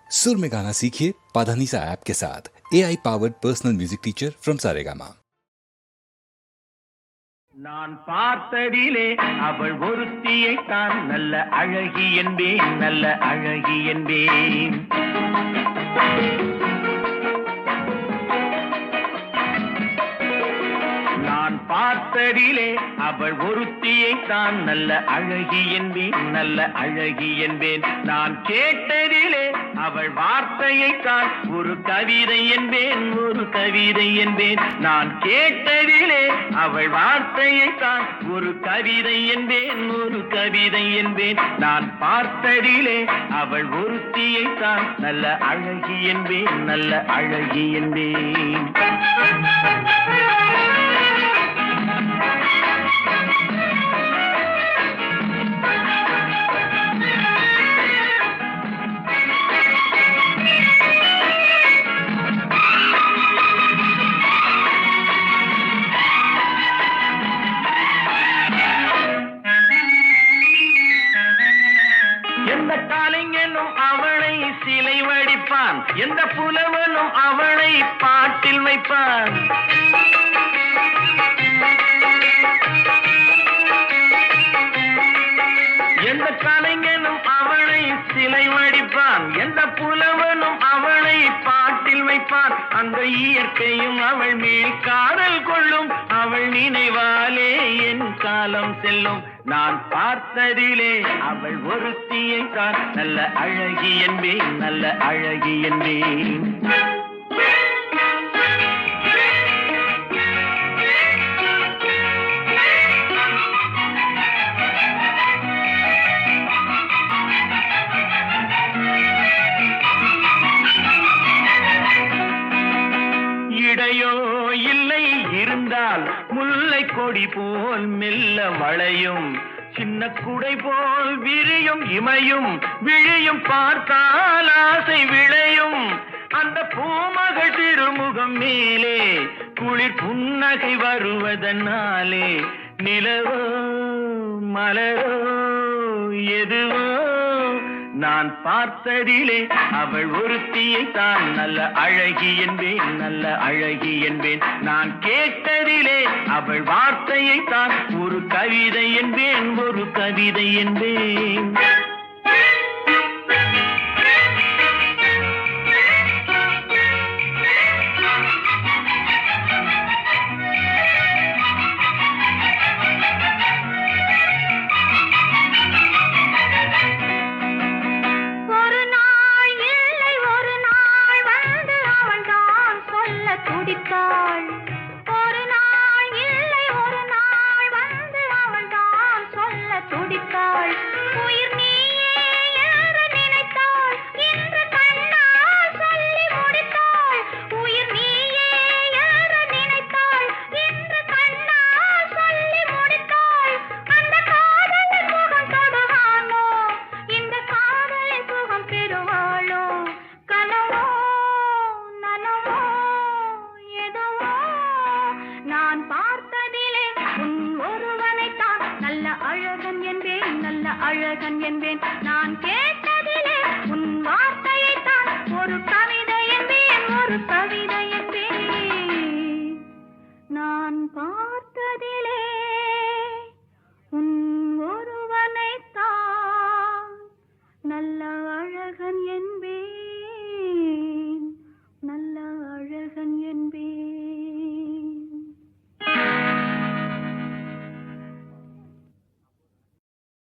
सुर में गाना सीखिए पाधानीसा ऐप के साथ। AI powered personal music teacher from Saregama. நான் பார்த்ததிலே அவள் ஒருத்தியைத்தான் நல்ல அழகி என்பேன், நல்ல அழகி என்பேன். நான் பார்த்ததிலே அவள் ஒருத்தியைத்தான் நல்ல அழகி என்பேன், நல்ல அழகி என்பேன். நான் கேட்டதிலே அவள் வார்த்தையைத்தான் ஒரு கவிதை என்பேன், ஒரு கவிதை என்பேன். நான் கேட்டதிலே அவள் வார்த்தையைத்தான் ஒரு கவிதை என்பேன், ஒரு கவிதை என்பேன். நான் பார்த்ததிலே அவள் ஒருத்தியைத்தான் நல்ல அழகி என்பேன், நல்ல அழகி என்பேன். எந்த காலைஞனும் அவளை சிலை வடிப்பான், எந்த புலவனும் அவளை பாட்டில் வைப்பான். எந்த கலைஞனும் அவளை சிலை வடிப்பான், எந்த புலவனும் அவளை பாட்டில் வைப்பான். அந்த இயற்கையும் அவள் மேல் காதல் கொள்ளும், அவள் நினைவாலே என் காலம் செல்லும். நான் பார்த்ததிலே அவள் ஒருத்தியை தான் நல்ல அழகி என்பேன், நல்ல அழகி என்பேன். இடையோ இல்லை இருந்தால் முல்லை கொடி போல் மெல்ல வளையும், சின்ன குடை போல் விரியும் இமையும் விழியும் பார்த்தால் ஆசை விளையும். அந்த பூமகள் திருமுகம் மேலே குளிர் புன்னகை வருவதனாலே நிலவோ மலரோ எதுவோ நான் பார்த்ததிலே அவள் ஒருத்தியை தான் நல்ல அழகி என்பேன், நல்ல அழகி என்பேன். நான் கேட்டதிலே அவள் வார்த்தையை தான் ஒரு கவிதை என்பேன், ஒரு கவிதை என்பேன். ஒரு நாள் இல்லை ஒரு நாள் வந்து அவள் தான் சொல்ல துடித்தாள். உயிர் நீயே என்று நினைத்தாள், இன்று கண்ணால் சொல்லி முடித்தாள். உயிர் நீயே என்று நினைத்தாள், இன்று கண்ணால் சொல்லி முடித்தாள். அந்த காதலை சுகம் தொடுவானோ, இந்த காதலை சுகம் பெறுவாளோ? கனவோ நனவோ நான் பார்த்ததிலே உன் ஒருவனைத்தான் நல்ல அழகன் என்பேன், நல்ல அழகன் என்பேன். நான் கேட்ட